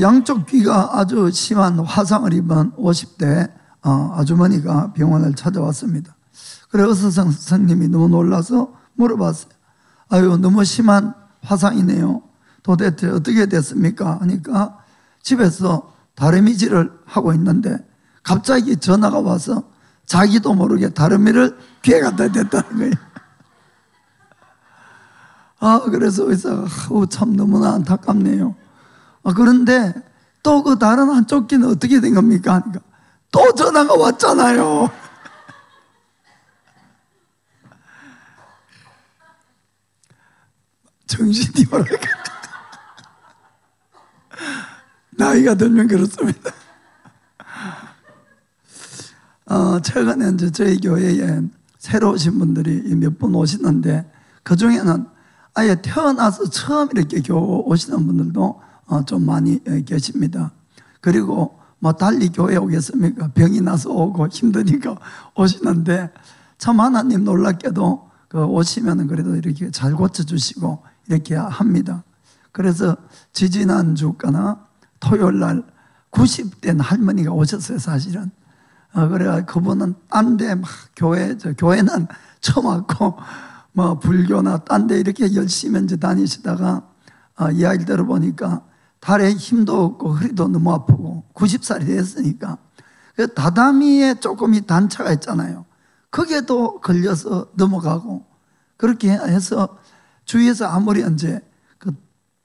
양쪽 귀가 아주 심한 화상을 입은 50대 아주머니가 병원을 찾아왔습니다. 그래 의사 선생님이 너무 놀라서 물어봤어요. 아유, 너무 심한 화상이네요. 도대체 어떻게 됐습니까? 하니까 집에서 다리미질을 하고 있는데 갑자기 전화가 와서 자기도 모르게 다리미를 귀에 갖다 댔다는 거예요. 그래서 의사가 참 너무나 안타깝네요. 그런데 또 그 다른 한쪽 귀는 어떻게 된 겁니까? 하니까 또 전화가 왔잖아요. 정신이 뭐랄까. 나이가 들면 그렇습니다. 최근에 이제 저희 교회에 새로 오신 분들이 몇 분 오시는데 그 중에는 아예 태어나서 처음 이렇게 교회 오시는 분들도 좀 많이 계십니다. 그리고 뭐 달리 교회 오겠습니까? 병이 나서 오고 힘드니까 오시는데 참 하나님 놀랍게도 오시면 그래도 이렇게 잘 고쳐주시고 이렇게 합니다. 그래서 지지난주가나 토요일 날 90대 할머니가 오셨어요, 사실은. 그래 그분은 딴 데 막 교회는 처음 왔고 뭐 불교나 딴 데 이렇게 열심히 이제 다니시다가 이야기를 들어보니까 다리에 힘도 없고 허리도 너무 아프고 90살이 됐으니까 그 다다미에 조금 이 단차가 있잖아요. 거기에도 걸려서 넘어가고 그렇게 해서 주위에서 아무리 이제 그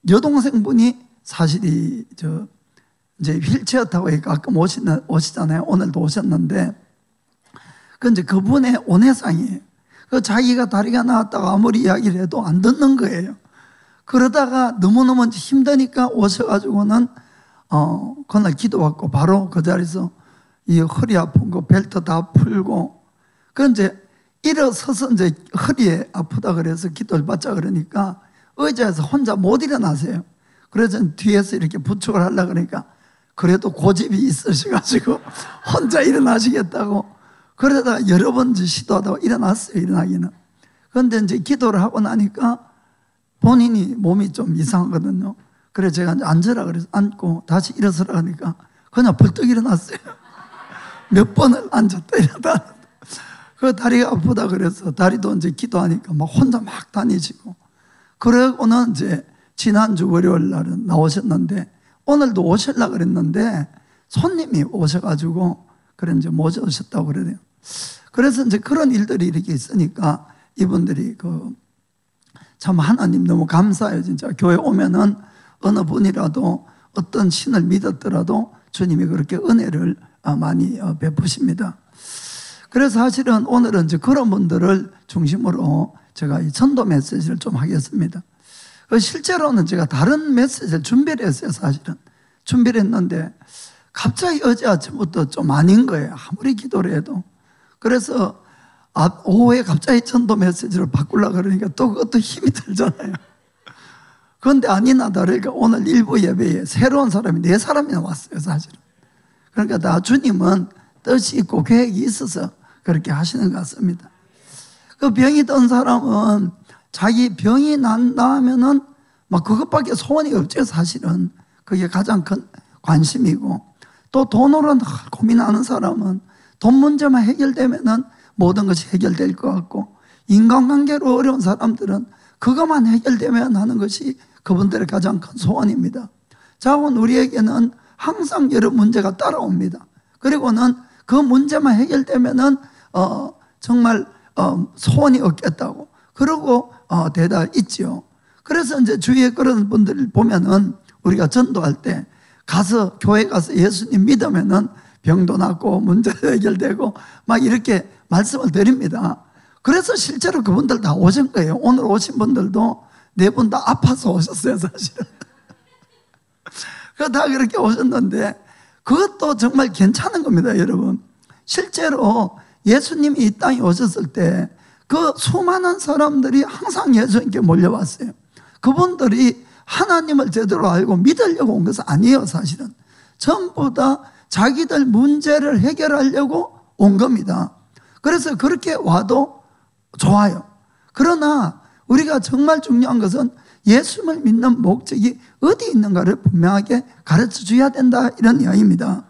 여동생분이 사실이 이제 휠체어 타고 가끔 오시잖아요. 오늘도 오셨는데 그 그분의 온해상이에요. 그 자기가 다리가 나왔다고 아무리 이야기를 해도 안 듣는 거예요. 그러다가 너무너무 힘드니까 오셔가지고는 그날 기도받고 바로 그 자리에서 이 허리 아픈 거 벨트 다 풀고 그 이제 일어서서 이제 허리에 아프다 그래서 기도를 받자 그러니까 의자에서 혼자 못 일어나세요. 그래서 뒤에서 이렇게 부축을 하려고 그러니까 그래도 고집이 있으셔가지고 혼자 일어나시겠다고 그러다가 여러 번 시도하다가 일어났어요, 일어나기는. 그런데 이제 기도를 하고 나니까 본인이 몸이 좀 이상하거든요. 그래서 제가 이제 앉으라 그래서 앉고 다시 일어서라 하니까 그냥 벌떡 일어났어요. 몇 번을 앉았다 일어났다. 그 다리가 아프다 그래서 다리도 이제 기도하니까 막 혼자 막 다니시고 그러고는 이제 지난주 월요일 날은 나오셨는데 오늘도 오시려고 그랬는데 손님이 오셔가지고 그래 이제 못 오셨다고 그래요. 그래서 이제 그런 일들이 이렇게 있으니까 이분들이 참 하나님 너무 감사해요. 진짜 교회 오면은 어느 분이라도 어떤 신을 믿었더라도 주님이 그렇게 은혜를 많이 베푸십니다. 그래서 사실은 오늘은 이제 그런 분들을 중심으로 제가 이 전도 메시지를 좀 하겠습니다. 실제로는 제가 다른 메시지를 준비를 했어요, 사실은. 준비를 했는데 갑자기 어제 아침부터 좀 아닌 거예요. 아무리 기도를 해도. 그래서 오후에 갑자기 전도 메시지를 바꾸려고 그러니까 또 그것도 힘이 들잖아요. 그런데 아니나 다르니까 오늘 일부 예배에 새로운 사람이 4사람이나 왔어요, 사실은. 그러니까 다 주님은 뜻이 있고 계획이 있어서 그렇게 하시는 것 같습니다. 그 병이 든 사람은 자기 병이 난다 하면은 막 그것밖에 소원이 없죠, 사실은. 그게 가장 큰 관심이고 또 돈으로 고민하는 사람은 돈 문제만 해결되면은 모든 것이 해결될 것 같고 인간관계로 어려운 사람들은 그것만 해결되면 하는 것이 그분들의 가장 큰 소원입니다. 자원 우리에게는 항상 여러 문제가 따라옵니다. 그리고는 그 문제만 해결되면은 정말 소원이 없겠다고 그러고 대답 있지요. 그래서 이제 주위에 그런 분들을 보면은 우리가 전도할 때 가서 교회 가서 예수님 믿으면은 병도 낫고 문제도 해결되고 막 이렇게 말씀을 드립니다. 그래서 실제로 그분들 다 오신 거예요. 오늘 오신 분들도 4분 다 아파서 오셨어요, 사실은. 다 그렇게 오셨는데 그것도 정말 괜찮은 겁니다, 여러분. 실제로 예수님이 이 땅에 오셨을 때 그 수많은 사람들이 항상 예수님께 몰려왔어요. 그분들이 하나님을 제대로 알고 믿으려고 온 것은 아니에요, 사실은. 전부 다 자기들 문제를 해결하려고 온 겁니다. 그래서 그렇게 와도 좋아요. 그러나 우리가 정말 중요한 것은 예수님을 믿는 목적이 어디 있는가를 분명하게 가르쳐 줘야 된다, 이런 이야기입니다.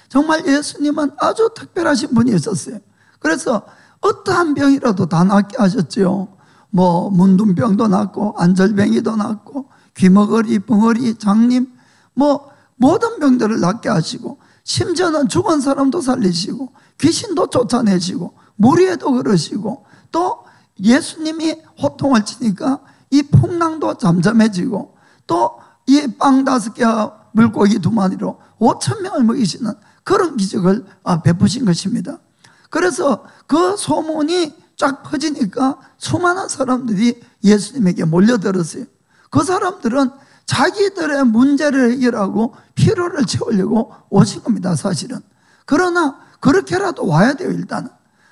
정말 예수님은 아주 특별하신 분이었어요. 그래서 어떠한 병이라도 다 낫게 하셨죠. 뭐 문둥병도 낫고 안절뱅이도 낫고 귀머거리, 벙어리, 장님, 뭐 모든 병들을 낫게 하시고, 심지어는 죽은 사람도 살리시고 귀신도 쫓아내시고 물 위에도 걸으시고, 또 예수님이 호통을 치니까 이 풍랑도 잠잠해지고, 또 이 빵 5개와 물고기 2마리로 5,000명을 먹이시는 그런 기적을 베푸신 것입니다. 그래서 그 소문이 쫙 퍼지니까 수많은 사람들이 예수님에게 몰려들었어요. 그 사람들은 자기들의 문제를 해결하고 피로를 채우려고 오신 겁니다, 사실은. 그러나 그렇게라도 와야 돼요, 일단은.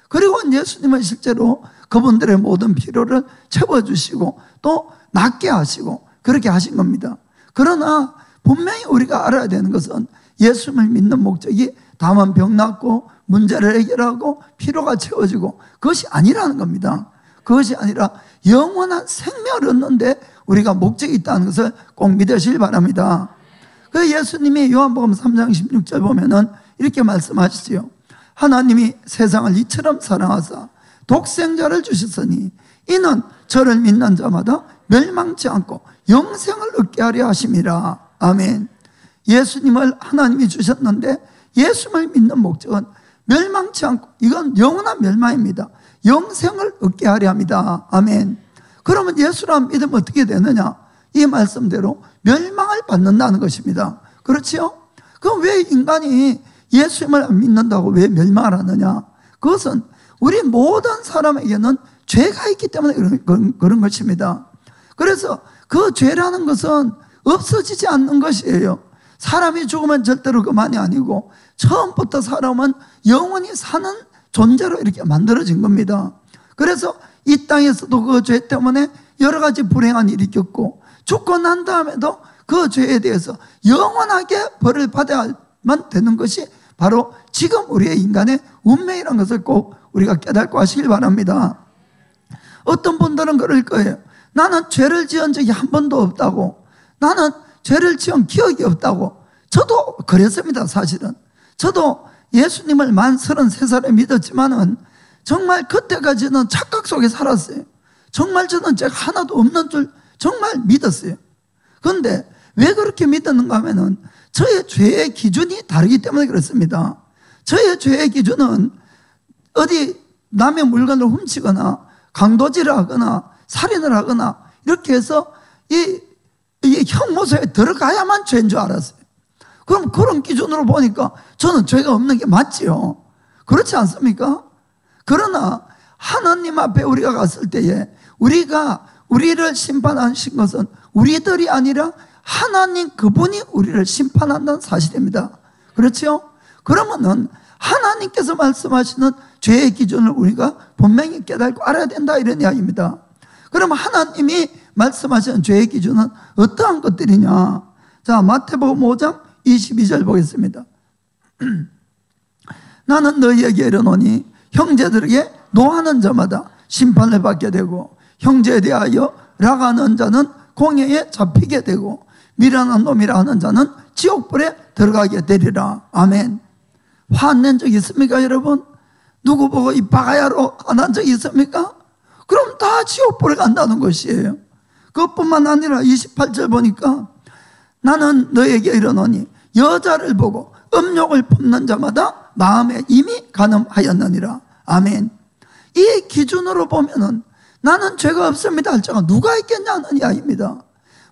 그리고 예수님은 실제로 그분들의 모든 피로를 채워주시고 또 낫게 하시고 그렇게 하신 겁니다. 그러나 분명히 우리가 알아야 되는 것은 예수님을 믿는 목적이 다만 병 낫고 문제를 해결하고 피로가 채워지고 그것이 아니라는 겁니다. 그것이 아니라 영원한 생명을 얻는데 우리가 목적이 있다는 것을 꼭 믿으시길 바랍니다. 그 예수님이 요한복음 3장 16절 보면은 이렇게 말씀하시지요. 하나님이 세상을 이처럼 사랑하사 독생자를 주셨으니 이는 저를 믿는 자마다 멸망치 않고 영생을 얻게 하려 하심이라. 아멘. 예수님을 하나님이 주셨는데 예수님을 믿는 목적은 멸망치 않고, 이건 영원한 멸망입니다. 영생을 얻게 하려 합니다. 아멘. 그러면 예수를 믿으면 어떻게 되느냐? 이 말씀대로 멸망을 받는다는 것입니다. 그렇지요? 그럼 왜 인간이 예수님을 안 믿는다고 왜 멸망을 하느냐? 그것은 우리 모든 사람에게는 죄가 있기 때문에 그런 것입니다. 그래서 그 죄라는 것은 없어지지 않는 것이에요. 사람이 죽으면 절대로 그만이 아니고 처음부터 사람은 영원히 사는 존재로 이렇게 만들어진 겁니다. 그래서 이 땅에서도 그 죄 때문에 여러 가지 불행한 일이 겪고, 죽고 난 다음에도 그 죄에 대해서 영원하게 벌을 받아야만 되는 것이 바로 지금 우리의 인간의 운명이라는 것을 꼭 우리가 깨닫고 하시길 바랍니다. 어떤 분들은 그럴 거예요. 나는 죄를 지은 적이 한 번도 없다고, 나는 죄를 지은 기억이 없다고. 저도 그랬습니다, 사실은. 저도 예수님을 만 33살에 믿었지만은 정말 그때까지는 착각 속에 살았어요. 정말 저는 죄가 하나도 없는 줄 정말 믿었어요. 그런데 왜 그렇게 믿었는가 하면은 저의 죄의 기준이 다르기 때문에 그렇습니다. 저의 죄의 기준은 어디 남의 물건을 훔치거나 강도질을 하거나 살인을 하거나 이렇게 해서 이 형무소에 들어가야만 죄인 줄 알았어요. 그럼 그런 기준으로 보니까 저는 죄가 없는 게 맞지요. 그렇지 않습니까? 그러나 하나님 앞에 우리가 갔을 때에 우리를 심판하신 것은 우리들이 아니라 하나님 그분이 우리를 심판한다는 사실입니다. 그렇죠? 그러면은 하나님께서 말씀하시는 죄의 기준을 우리가 분명히 깨닫고 알아야 된다, 이런 이야기입니다. 그러면 하나님이 말씀하시는 죄의 기준은 어떠한 것들이냐? 자, 마태복음 5장 22절 보겠습니다. 나는 너희에게 이르노니 형제들에게 노하는 자마다 심판을 받게 되고 형제에 대하여 락하는 자는 공회에 잡히게 되고 미련한 놈이라 하는 자는 지옥불에 들어가게 되리라. 아멘. 화낸 적 있습니까, 여러분? 누구 보고 이 바가야로 화난 적 있습니까? 그럼 다 지옥불에 간다는 것이에요. 그것뿐만 아니라 28절 보니까 나는 너에게 이르노니 여자를 보고 음욕을 품는 자마다 마음에 이미 간음하였느니라. 아멘. 이 기준으로 보면은 나는 죄가 없습니다 할 자가 누가 있겠냐는 이야기입니다.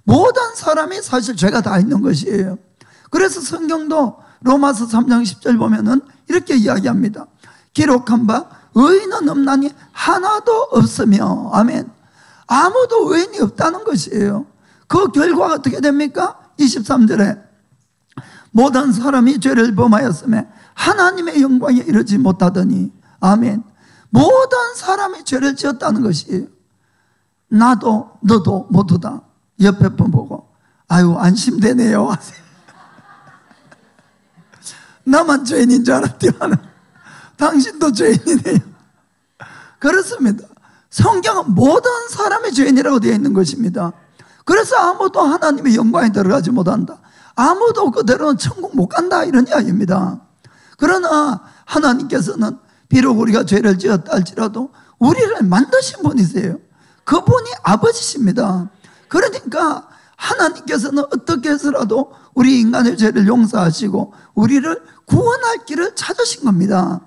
모든 사람이 사실 죄가 다 있는 것이에요. 그래서 성경도 로마서 3장 10절 보면은 이렇게 이야기합니다. 기록한 바 의인은 없나니 하나도 없으며. 아멘. 아무도 의인이 없다는 것이에요. 그 결과가 어떻게 됩니까? 23절에 모든 사람이 죄를 범하였으며 하나님의 영광에 이르지 못하더니. 아멘. 모든 사람이 죄를 지었다는 것이에요. 나도 너도 모두 다. 옆에 분 보고 아유 안심되네요. 나만 죄인인 줄 알았지만 당신도 죄인이네요. 그렇습니다. 성경은 모든 사람이 죄인이라고 되어 있는 것입니다. 그래서 아무도 하나님의 영광에 들어가지 못한다. 아무도 그대로는 천국 못 간다, 이런 이야기입니다. 그러나 하나님께서는 비록 우리가 죄를 지었다 할지라도 우리를 만드신 분이세요. 그분이 아버지십니다. 그러니까 하나님께서는 어떻게 해서라도 우리 인간의 죄를 용서하시고 우리를 구원할 길을 찾으신 겁니다.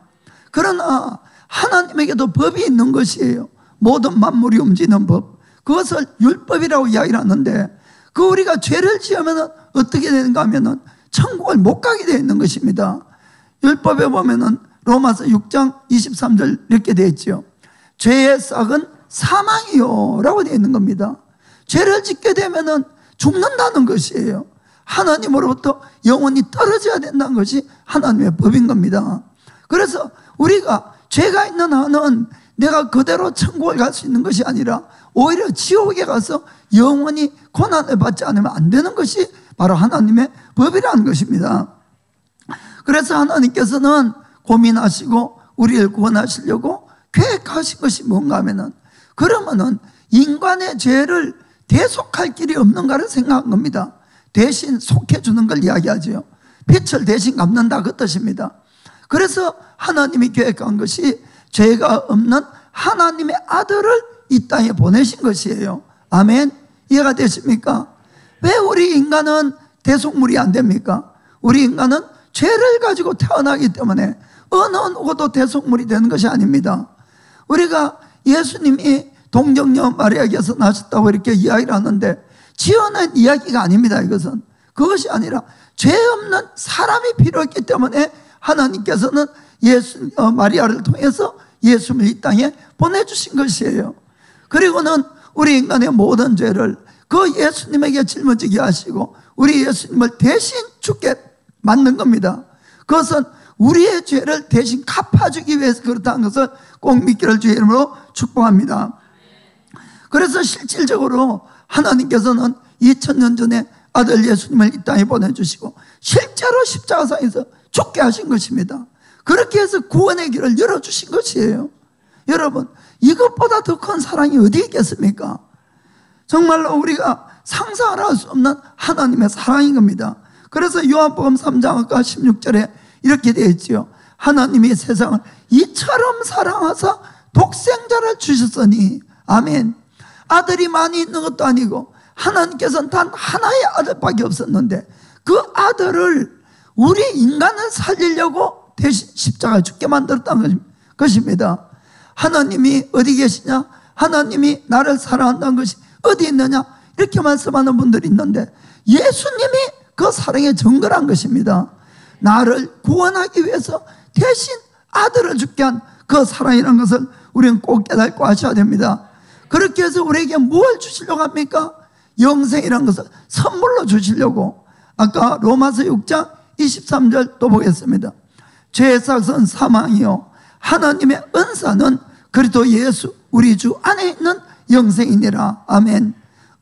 그러나 하나님에게도 법이 있는 것이에요. 모든 만물이 움직이는 법, 그것을 율법이라고 이야기를 하는데, 그 우리가 죄를 지으면 어떻게 되는가 하면은 천국을 못 가게 되어 있는 것입니다. 율법에 보면은 로마서 6장 23절 이렇게 되어 있죠. 죄의 싹은 사망이요 라고 되어 있는 겁니다. 죄를 짓게 되면은 죽는다는 것이에요. 하나님으로부터 영원히 떨어져야 된다는 것이 하나님의 법인 겁니다. 그래서 우리가 죄가 있는 한은 내가 그대로 천국을 갈 수 있는 것이 아니라 오히려 지옥에 가서 영원히 고난을 받지 않으면 안 되는 것이 바로 하나님의 법이라는 것입니다. 그래서 하나님께서는 고민하시고 우리를 구원하시려고 계획하신 것이 뭔가 하면은, 그러면은 인간의 죄를 대속할 길이 없는가를 생각한 겁니다. 대신 속해주는 걸 이야기하죠. 빛을 대신 갚는다, 그 뜻입니다. 그래서 하나님이 계획한 것이 죄가 없는 하나님의 아들을 이 땅에 보내신 것이에요. 아멘. 이해가 되십니까? 왜 우리 인간은 대속물이 안 됩니까? 우리 인간은 죄를 가지고 태어나기 때문에 어느 누구도 대속물이 되는 것이 아닙니다. 우리가 예수님이 동정녀 마리아에게서 나셨다고 이렇게 이야기를 하는데 지어낸 이야기가 아닙니다. 이것은 그것이 아니라 죄 없는 사람이 필요했기 때문에 하나님께서는 마리아를 통해서 예수를 이 땅에 보내주신 것이에요. 그리고는 우리 인간의 모든 죄를 그 예수님에게 짊어지게 하시고 우리 예수님을 대신 죽게 만든 겁니다. 그것은 우리의 죄를 대신 갚아주기 위해서 그렇다는 것을 꼭 믿기를 주의 이름으로 축복합니다. 그래서 실질적으로 하나님께서는 2000년 전에 아들 예수님을 이 땅에 보내주시고 실제로 십자가상에서 죽게 하신 것입니다. 그렇게 해서 구원의 길을 열어주신 것이에요. 여러분, 이것보다 더 큰 사랑이 어디 있겠습니까? 정말로 우리가 상상을 할 수 없는 하나님의 사랑인 겁니다. 그래서 요한복음 3장 아까 16절에 이렇게 되어 있지요. 하나님이 세상을 이처럼 사랑하사 독생자를 주셨으니, 아멘. 아들이 많이 있는 것도 아니고 하나님께서는 단 하나의 아들밖에 없었는데 그 아들을 우리 인간을 살리려고 대신 십자가에 죽게 만들었다는 것입니다. 하나님이 어디 계시냐? 하나님이 나를 사랑한다는 것이 어디 있느냐? 이렇게 말씀하는 분들이 있는데 예수님이 그 사랑의 증거란 것입니다. 나를 구원하기 위해서 대신 아들을 죽게 한 그 사랑이라는 것을 우리는 꼭 깨닫고 하셔야 됩니다. 그렇게 해서 우리에게 뭘 주시려고 합니까? 영생이라는 것을 선물로 주시려고. 아까 로마서 6장 23절 또 보겠습니다. 죄의 삭은 사망이요 하나님의 은사는 그리스도 예수 우리 주 안에 있는 영생이니라. 아멘.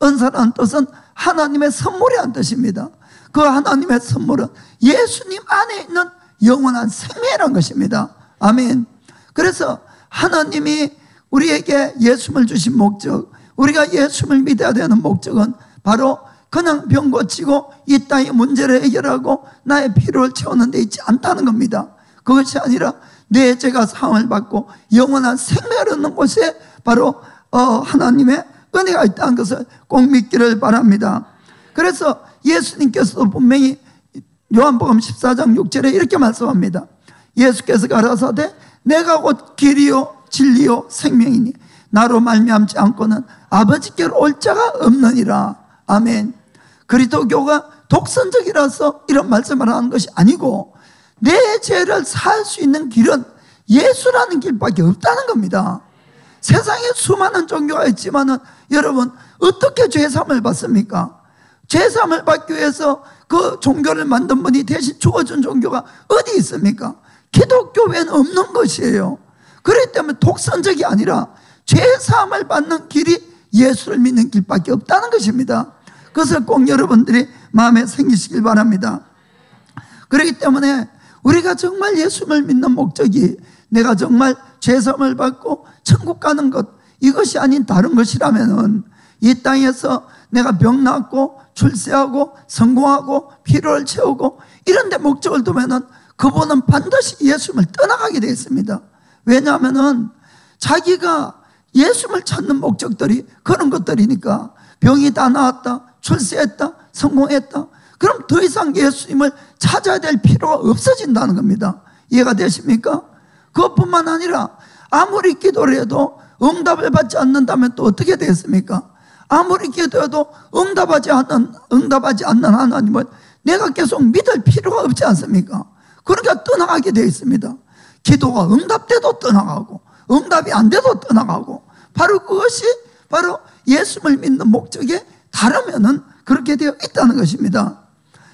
은사라는 뜻은 하나님의 선물이라는 뜻입니다. 그 하나님의 선물은 예수님 안에 있는 영원한 생명이라는 것입니다. 아멘. 그래서 하나님이 우리에게 예수를 주신 목적, 우리가 예수를 믿어야 되는 목적은 바로 그냥 병 고치고 이 땅의 문제를 해결하고 나의 필요를 채우는 데 있지 않다는 겁니다. 그것이 아니라 내 죄가 사함을 받고 영원한 생명을 얻는 곳에 바로 하나님의 은혜가 있다는 것을 꼭 믿기를 바랍니다. 그래서 예수님께서도 분명히 요한복음 14장 6절에 이렇게 말씀합니다. 예수께서 가라사대 내가 곧 길이요 진리요 생명이니 나로 말미암지 않고는 아버지께로 올 자가 없느니라. 아멘. 그리스도교가 독선적이라서 이런 말씀을 하는 것이 아니고 내 죄를 살 수 있는 길은 예수라는 길밖에 없다는 겁니다. 세상에 수많은 종교가 있지만은 여러분 어떻게 죄사함을 받습니까? 죄사함을 받기 위해서 그 종교를 만든 분이 대신 죽어준 종교가 어디 있습니까? 기독교 외에는 없는 것이에요. 그렇기 때문에 독선적이 아니라 죄사함을 받는 길이 예수를 믿는 길밖에 없다는 것입니다. 그것을 꼭 여러분들이 마음에 생기시길 바랍니다. 그렇기 때문에 우리가 정말 예수를 믿는 목적이 내가 정말 죄사함을 받고 천국 가는 것, 이것이 아닌 다른 것이라면은 이 땅에서 내가 병 낫고 출세하고 성공하고 필요를 채우고 이런 데 목적을 두면은 그분은 반드시 예수님을 떠나가게 되어 있습니다. 왜냐하면은 자기가 예수님을 찾는 목적들이 그런 것들이니까, 병이 다 나았다, 출세했다, 성공했다, 그럼 더 이상 예수님을 찾아야 될 필요가 없어진다는 겁니다. 이해가 되십니까? 그것뿐만 아니라 아무리 기도를 해도 응답을 받지 않는다면 또 어떻게 되겠습니까? 아무리 기도해도 응답하지 않는 하나님을 내가 계속 믿을 필요가 없지 않습니까? 그러니까 떠나가게 되어 있습니다. 기도가 응답돼도 떠나가고 응답이 안 돼도 떠나가고, 바로 그것이 바로 예수님을 믿는 목적에 다르면은 그렇게 되어 있다는 것입니다.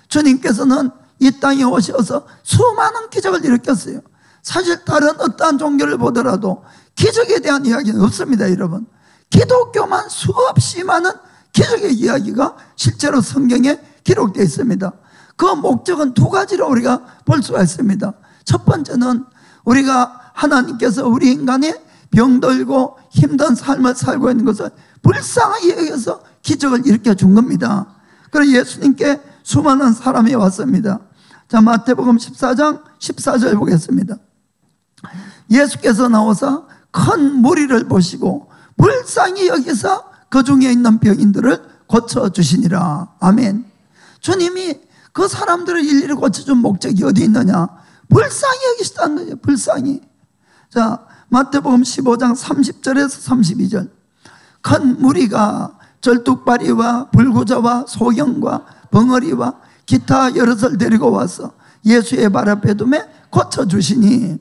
주님께서는 이 땅에 오셔서 수많은 기적을 일으켰어요. 사실 다른 어떠한 종교를 보더라도 기적에 대한 이야기는 없습니다, 여러분. 기독교만 수없이 많은 기적의 이야기가 실제로 성경에 기록되어 있습니다. 그 목적은 두 가지로 우리가 볼 수가 있습니다. 첫 번째는 우리가 하나님께서 우리 인간이 병들고 힘든 삶을 살고 있는 것을 불쌍히 여겨서 기적을 일으켜 준 겁니다. 그래서 예수님께 수많은 사람이 왔습니다. 자, 마태복음 14장 14절 보겠습니다. 예수께서 나오사 큰 무리를 보시고 불쌍히 여기서 그 중에 있는 병인들을 고쳐주시니라. 아멘. 주님이 그 사람들을 일일이 고쳐준 목적이 어디 있느냐? 불쌍히 여기시다는 거예요. 불쌍히. 자, 마태복음 15장 30절에서 32절. 큰 무리가 절뚝발이와 불구자와 소경과 벙어리와 기타 여럿을 데리고 와서 예수의 발 앞에 두매 고쳐주시니,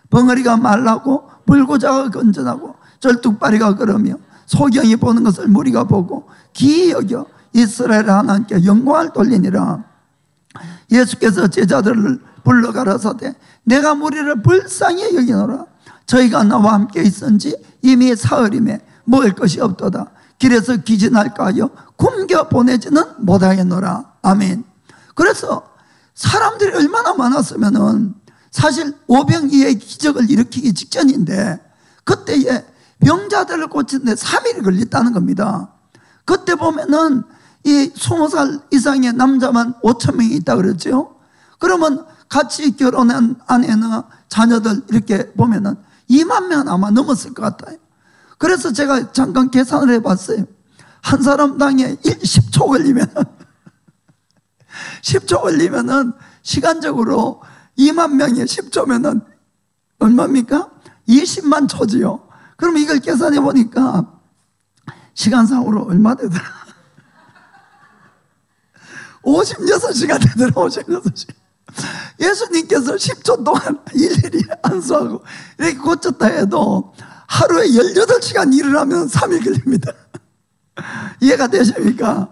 벙어리가 말라고 불구자가 건전하고 절뚝발이가 걸으며 소경이 보는 것을 무리가 보고 기이 여겨 이스라엘 하나님께 영광을 돌리니라. 예수께서 제자들을 불러 가라사대 내가 무리를 불쌍히 여기노라. 저희가 나와 함께 있은지 이미 사흘임에 먹을 것이 없도다. 길에서 기진할까 하여 굶겨 보내지는 못하겠노라. 아멘. 그래서 사람들이 얼마나 많았으면은 사실 오병이의 기적을 일으키기 직전인데 그때에 병자들을 고치는데 3일이 걸렸다는 겁니다. 그때 보면은 이 20살 이상의 남자만 5,000명이 있다 그랬죠. 그러면 같이 결혼한 아내나 자녀들 이렇게 보면은 2만 명 아마 넘었을 것 같아요. 그래서 제가 잠깐 계산을 해봤어요. 한 사람당에 10초 걸리면 10초 걸리면은 시간적으로 2만 명에 10초면은 얼마입니까? 20만 초지요. 그럼 이걸 계산해 보니까 시간상으로 얼마 되더라? 56시간 되더라. 56시간. 예수님께서 10초 동안 일일이 안수하고 이렇게 고쳤다 해도 하루에 18시간 일을 하면 3일 걸립니다. 이해가 되십니까?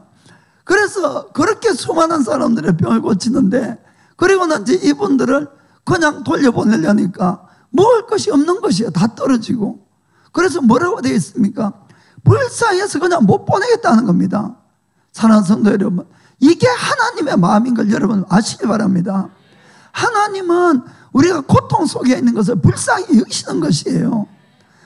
그래서 그렇게 수많은 사람들의 병을 고치는데, 그리고는 이제 이분들을 그냥 돌려보내려니까 먹을 것이 없는 것이에요. 다 떨어지고. 그래서 뭐라고 되어 있습니까? 불쌍해서 그냥 못 보내겠다는 겁니다. 사랑하는 성도 여러분, 이게 하나님의 마음인 걸 여러분 아시기 바랍니다. 하나님은 우리가 고통 속에 있는 것을 불쌍히 여기시는 것이에요.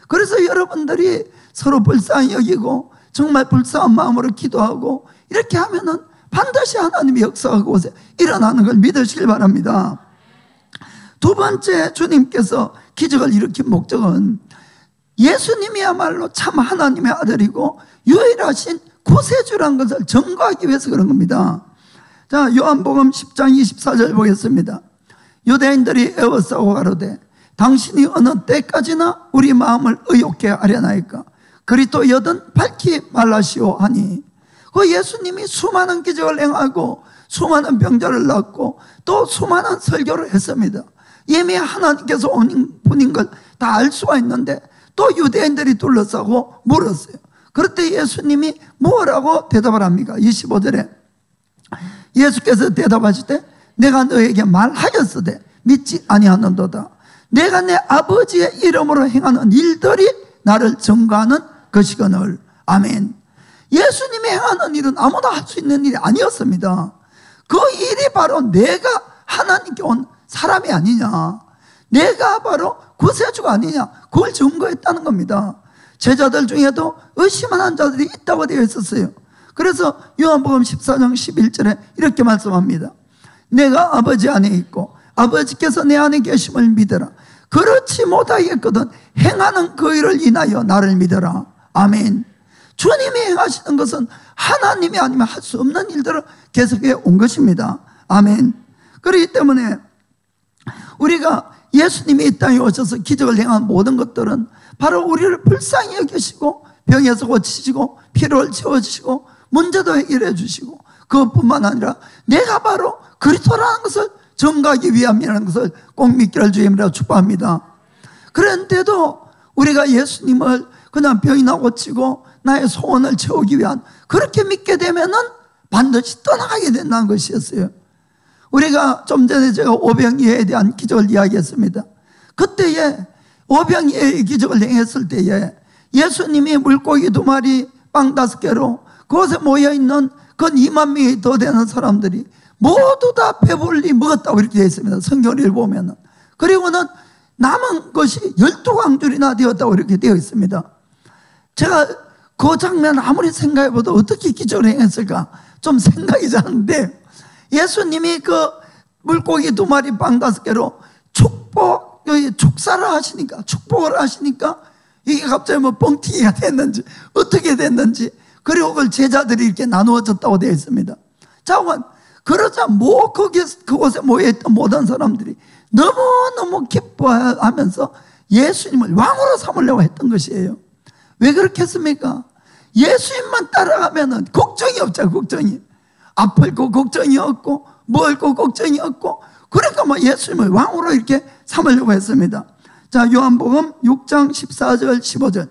그래서 여러분들이 서로 불쌍히 여기고 정말 불쌍한 마음으로 기도하고 이렇게 하면은 반드시 하나님이 역사하고 곳에 일어나는 걸 믿으시길 바랍니다. 두 번째, 주님께서 기적을 일으킨 목적은 예수님이야말로 참 하나님의 아들이고 유일하신 구세주라는 것을 증거하기 위해서 그런 겁니다. 자, 요한복음 10장 24절 보겠습니다. 유대인들이 애워싸고 가로되 당신이 어느 때까지나 우리 마음을 의욕해 하려나이까? 그리스도 여든 밝히 말라시오 하니, 그 예수님이 수많은 기적을 행하고 수많은 병자를 낫고 또 수많은 설교를 했습니다. 이미 하나님께서 오는 분인 걸 다 알 수가 있는데 또 유대인들이 둘러싸고 물었어요. 그럴 때 예수님이 뭐라고 대답을 합니까? 25절에 예수께서 대답하실 때 내가 너에게 말하였으되 믿지 아니하는도다. 내가 내 아버지의 이름으로 행하는 일들이 나를 증거하는 것이거늘. 아멘. 예수님이 행하는 일은 아무나 할 수 있는 일이 아니었습니다. 그 일이 바로 내가 하나님께 온 사람이 아니냐, 내가 바로 구세주가 아니냐, 그걸 증거했다는 겁니다. 제자들 중에도 의심하는 자들이 있다고 되어 있었어요. 그래서 요한복음 14장 11절에 이렇게 말씀합니다. 내가 아버지 안에 있고 아버지께서 내 안에 계심을 믿어라. 그렇지 못하겠거든 행하는 그 일을 인하여 나를 믿어라. 아멘. 주님이 행하시는 것은 하나님이 아니면 할 수 없는 일들을 계속해 온 것입니다. 아멘. 그렇기 때문에 우리가 예수님이 이 땅에 오셔서 기적을 행한 모든 것들은 바로 우리를 불쌍히 여기시고 병에서 고치시고 피로를 채워주시고 문제도 해결해 주시고 그것뿐만 아니라 내가 바로 그리스도라는 것을 증거하기 위함이라는 것을 꼭 믿기를 주님이라 축복합니다. 그런데도 우리가 예수님을 그냥 병이나 고치고 나의 소원을 채우기 위한 그렇게 믿게 되면은 반드시 떠나가게 된다는 것이었어요. 우리가 좀 전에 제가 오병이어에 대한 기적을 이야기했습니다. 그때에 오병이어의 기적을 행했을 때에 예수님이 물고기 2마리 빵 5개로 그곳에 모여있는 그 2만 명이 더 되는 사람들이 모두 다 배불리 먹었다고 이렇게 되어 있습니다. 성경을 보면은. 그리고는 남은 것이 12광줄이나 되었다고 이렇게 되어 있습니다. 제가 그 장면 아무리 생각해봐도 어떻게 기적을 행했을까 좀 생각이 자는데 예수님이 그 물고기 2마리 빵 5개로 축사를 하시니까 축복을 하시니까 이게 갑자기 뭐 뻥튀기가 됐는지 어떻게 됐는지 그리고 그걸 제자들이 이렇게 나누어졌다고 되어 있습니다. 자, 그러자 그곳에 모여있던 모든 사람들이 너무너무 기뻐하면서 예수님을 왕으로 삼으려고 했던 것이에요. 왜 그렇게 했습니까? 예수님만 따라가면은 걱정이 없잖아요. 걱정이. 아플 거 걱정이 없고 먹을 거 걱정이 없고 그러니까 뭐 예수님을 왕으로 이렇게 삼으려고 했습니다. 자, 요한복음 6장 14절 15절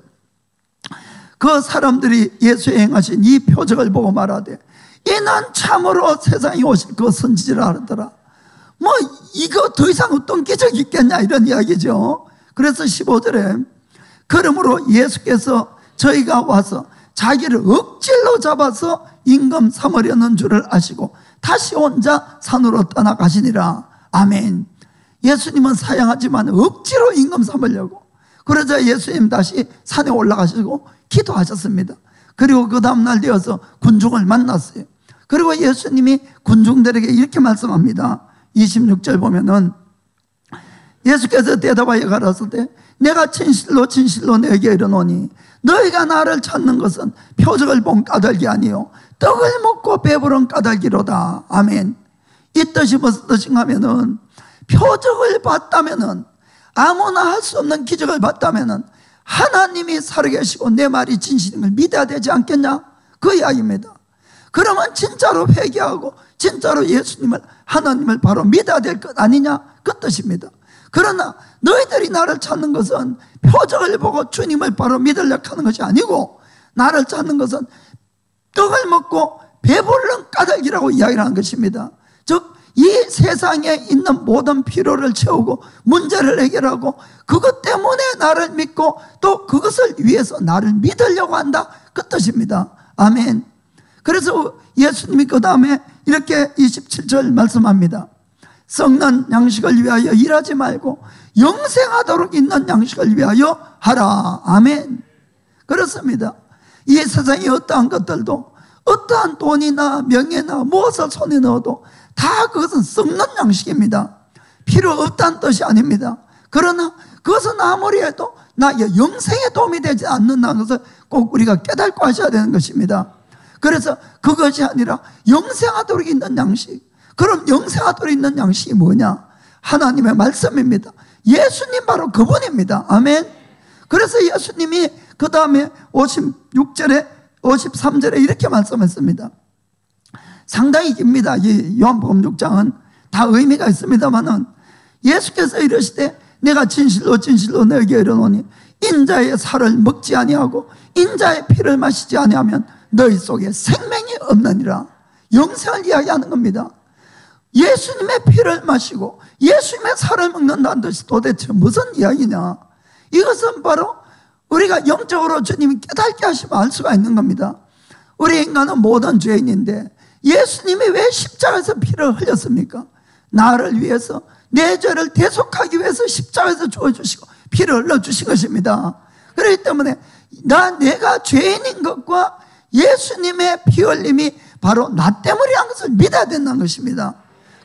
그 사람들이 예수의 행하신 이 표적을 보고 말하되 이는 참으로 세상에 오실 그 선지자라 하더라. 뭐 이거 더 이상 어떤 기적이 있겠냐 이런 이야기죠. 그래서 15절에 그러므로 예수께서 저희가 와서 자기를 억질로 잡아서 임금 삼으려는 줄을 아시고 다시 혼자 산으로 떠나가시니라. 아멘. 예수님은 사양하지만 억지로 임금 삼으려고. 그러자 예수님 다시 산에 올라가시고 기도하셨습니다. 그리고 그 다음날 되어서 군중을 만났어요. 그리고 예수님이 군중들에게 이렇게 말씀합니다. 26절 보면은 예수께서 대답하여 가라사대 내가 진실로 진실로 너에게 이르노니 너희가 나를 찾는 것은 표적을 본 까닭이 아니요 떡을 먹고 배부른 까닭이로다. 아멘. 이 뜻이 무슨 뜻인가 하면은 표적을 봤다면은 아무나 할 수 없는 기적을 봤다면은 하나님이 살아계시고 내 말이 진실인 걸 믿어야 되지 않겠냐? 그 이야기입니다. 그러면 진짜로 회개하고 진짜로 예수님을 하나님을 바로 믿어야 될 것 아니냐? 그 뜻입니다. 그러나 너희들이 나를 찾는 것은 표적을 보고 주님을 바로 믿으려고 하는 것이 아니고 나를 찾는 것은 떡을 먹고 배부른 까닭이라고 이야기를 하는 것입니다. 즉 이 세상에 있는 모든 필요를 채우고 문제를 해결하고 그것 때문에 나를 믿고 또 그것을 위해서 나를 믿으려고 한다 그 뜻입니다. 아멘. 그래서 예수님이 그 다음에 이렇게 27절 말씀합니다. 썩는 양식을 위하여 일하지 말고 영생하도록 있는 양식을 위하여 하라. 아멘. 그렇습니다. 이 세상의 어떠한 것들도 어떠한 돈이나 명예나 무엇을 손에 넣어도 다 그것은 썩는 양식입니다. 필요 없다는 뜻이 아닙니다. 그러나 그것은 아무리 해도 나의 영생에 도움이 되지 않는다는 것을 꼭 우리가 깨닫고 하셔야 되는 것입니다. 그래서 그것이 아니라 영생하도록 있는 양식. 그럼 영생하도록 있는 양식이 뭐냐? 하나님의 말씀입니다. 예수님 바로 그분입니다. 아멘. 그래서 예수님이 그 다음에 56절에 53절에 이렇게 말씀했습니다. 상당히 깁니다. 이 요한복음 6장은 다 의미가 있습니다만은 예수께서 이르시되 내가 진실로 진실로 너에게 이르노니 인자의 살을 먹지 아니하고 인자의 피를 마시지 아니하면 너희 속에 생명이 없느니라. 영생을 이야기하는 겁니다. 예수님의 피를 마시고 예수님의 살을 먹는다는 뜻이 도대체 무슨 이야기냐? 이것은 바로 우리가 영적으로 주님이 깨닫게 하시면 알 수가 있는 겁니다. 우리 인간은 모든 죄인인데 예수님이 왜 십자가에서 피를 흘렸습니까? 나를 위해서 내 죄를 대속하기 위해서 십자가에서 죽어주시고 피를 흘려주신 것입니다. 그렇기 때문에 내가 죄인인 것과 예수님의 피 흘림이 바로 나 때문이라는 것을 믿어야 된다는 것입니다.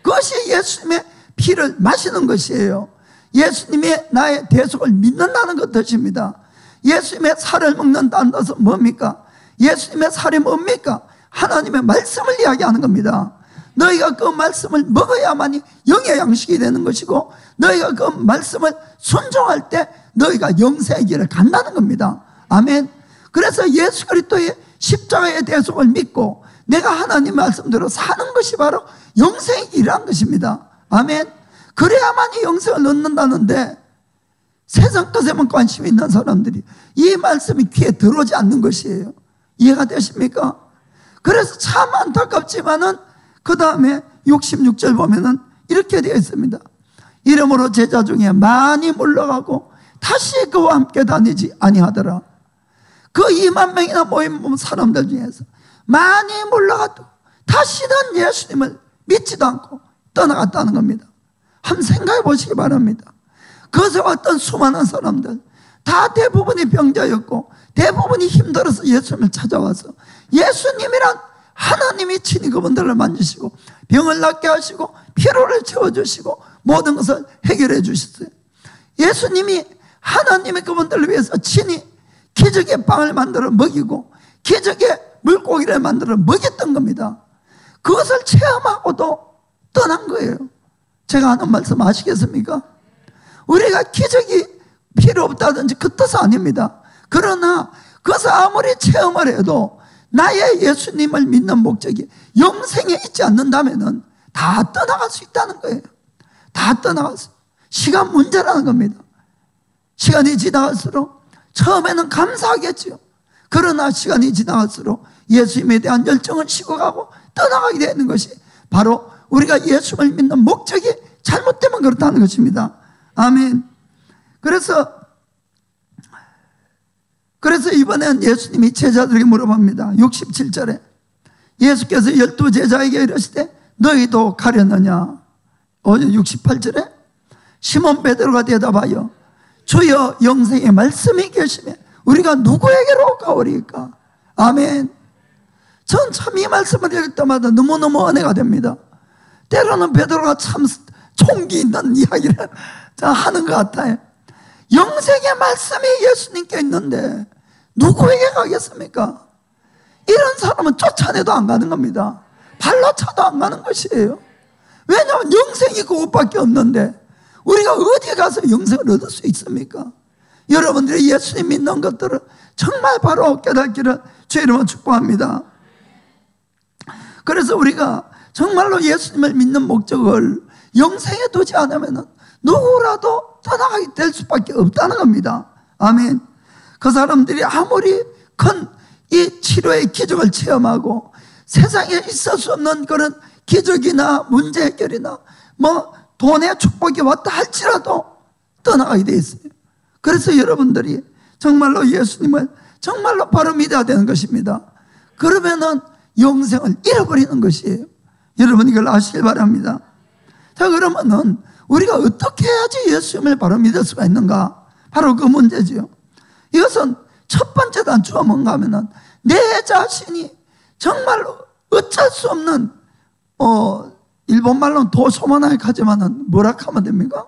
그것이 예수님의 피를 마시는 것이에요. 예수님이 나의 대속을 믿는다는 것입니다. 예수님의 살을 먹는다는 것은 뭡니까? 예수님의 살이 뭡니까? 하나님의 말씀을 이야기하는 겁니다. 너희가 그 말씀을 먹어야만이 영의 양식이 되는 것이고, 너희가 그 말씀을 순종할 때 너희가 영생의 길을 간다는 겁니다. 아멘. 그래서 예수 그리스도의 십자가의 대속을 믿고 내가 하나님 말씀대로 사는 것이 바로 영생의 길이라는 것입니다. 아멘. 그래야만이 영생을 얻는다는데, 세상 것에만 관심이 있는 사람들이 이 말씀이 귀에 들어오지 않는 것이에요. 이해가 되십니까? 그래서 참 안타깝지만은 그 다음에 66절 보면은 이렇게 되어 있습니다. 이러므로 제자 중에 많이 물러가고 다시 그와 함께 다니지 아니하더라. 그 2만 명이나 모인 사람들 중에서 많이 물러가도 다시는 예수님을 믿지도 않고 떠나갔다는 겁니다. 한번 생각해 보시기 바랍니다. 거기서 왔던 수많은 사람들 다 대부분이 병자였고 대부분이 힘들어서 예수님을 찾아와서 예수님이란 하나님이 친히 그분들을 만지시고 병을 낫게 하시고 피로를 채워주시고 모든 것을 해결해 주셨어요. 예수님이 하나님이 그분들을 위해서 친히 기적의 빵을 만들어 먹이고 기적의 물고기를 만들어 먹였던 겁니다. 그것을 체험하고도 떠난 거예요. 제가 하는 말씀 아시겠습니까? 우리가 기적이 필요 없다든지 그 뜻은 아닙니다. 그러나 그것을 아무리 체험을 해도 나의 예수님을 믿는 목적이 영생에 있지 않는다면 다 떠나갈 수 있다는 거예요. 다 떠나갔어. 시간 문제라는 겁니다. 시간이 지나갈수록 처음에는 감사하겠죠. 그러나 시간이 지나갈수록 예수님에 대한 열정을 식어가고 떠나가게 되는 것이 바로 우리가 예수를 믿는 목적이 잘못되면 그렇다는 것입니다. 아멘. 그래서 이번엔 예수님이 제자들에게 물어봅니다. 67절에 예수께서 12제자에게 이르시되 너희도 가려느냐? 68절에 시몬 베드로가 대답하여 주여 영생의 말씀이 계시면 우리가 누구에게로 가오리까? 아멘. 전 참 이 말씀을 읽을 때마다 너무너무 은혜가 됩니다. 때로는 베드로가 참 총기 있는 이야기를 하는 것 같아요. 영생의 말씀이 예수님께 있는데 누구에게 가겠습니까? 이런 사람은 쫓아내도 안 가는 겁니다. 발로 차도 안 가는 것이에요. 왜냐하면 영생이 그것밖에 없는데 우리가 어디에 가서 영생을 얻을 수 있습니까? 여러분들이 예수님 믿는 것들을 정말 바로 깨닫기를 주의 이름으로 축복합니다. 그래서 우리가 정말로 예수님을 믿는 목적을 영생에 두지 않으면 누구라도 떠나가게 될 수밖에 없다는 겁니다. 아멘. 그 사람들이 아무리 큰 이 치료의 기적을 체험하고 세상에 있을 수 없는 그런 기적이나 문제 해결이나 뭐 돈의 축복이 왔다 할지라도 떠나가게 돼 있어요. 그래서 여러분들이 정말로 예수님을 정말로 바로 믿어야 되는 것입니다. 그러면은 영생을 잃어버리는 것이에요. 여러분 이걸 아시길 바랍니다. 자, 그러면은 우리가 어떻게 해야지 예수님을 바로 믿을 수가 있는가? 바로 그 문제지요. 이것은 첫 번째 단추가 뭔가 하면은 내 자신이 정말로 어쩔 수 없는 일본말로는 도소만하게 하지만은 뭐라 하면 됩니까?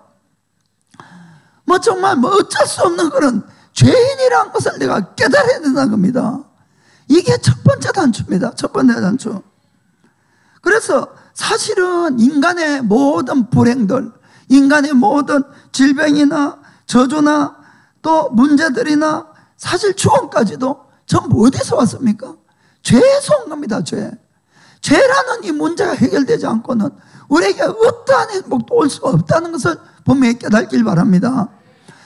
뭐 정말 뭐 어쩔 수 없는 그런 죄인이라는 것을 내가 깨달아야 된다는 겁니다. 이게 첫 번째 단추입니다. 첫 번째 단추. 그래서 사실은 인간의 모든 불행들, 인간의 모든 질병이나 저주나 또 문제들이나 사실 죽음까지도 전부 어디서 왔습니까? 죄에서 온 겁니다. 죄라는 이 문제가 해결되지 않고는 우리에게 어떠한 행복도 올 수가 없다는 것을 분명히 깨닫길 바랍니다.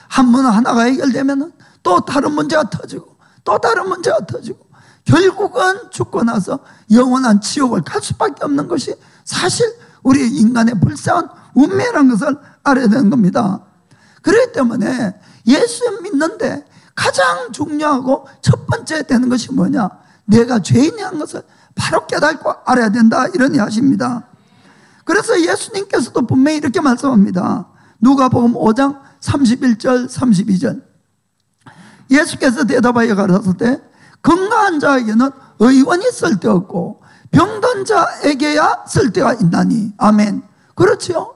한 문 하나가 해결되면 또 다른 문제가 터지고 또 다른 문제가 터지고 결국은 죽고 나서 영원한 지옥을 갈 수밖에 없는 것이 사실 우리 인간의 불쌍한 운명이라는 것을 알아야 되는 겁니다. 그렇기 때문에 예수 믿는데 가장 중요하고 첫 번째 되는 것이 뭐냐? 내가 죄인이라는 것을 바로 깨닫고 알아야 된다, 이런 이야기입니다. 그래서 예수님께서도 분명히 이렇게 말씀합니다. 누가복음 5장 31절 32절 예수께서 대답하여 가라사대 건강한 자에게는 의원이 쓸데없고 병든 자에게야 쓸데가 있나니. 아멘. 그렇죠.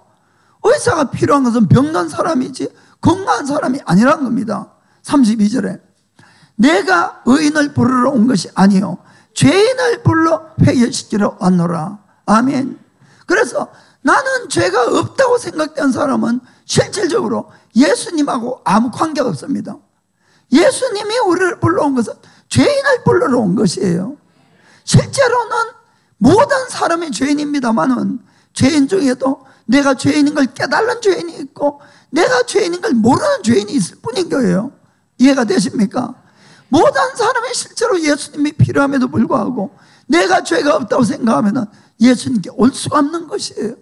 의사가 필요한 것은 병든 사람이지 건강한 사람이 아니란 겁니다. 32절에 내가 의인을 부르러 온 것이 아니요 죄인을 불러 회개시키러 왔노라. 아멘. 그래서 나는 죄가 없다고 생각된 사람은 실질적으로 예수님하고 아무 관계가 없습니다. 예수님이 우리를 불러온 것은 죄인을 불러러 온 것이에요. 실제로는 모든 사람이 죄인입니다만은 죄인 중에도 내가 죄인인 걸 깨달은 죄인이 있고 내가 죄인인 걸 모르는 죄인이 있을 뿐인 거예요. 이해가 되십니까? 모든 사람이 실제로 예수님이 필요함에도 불구하고 내가 죄가 없다고 생각하면 예수님께 올 수가 없는 것이에요.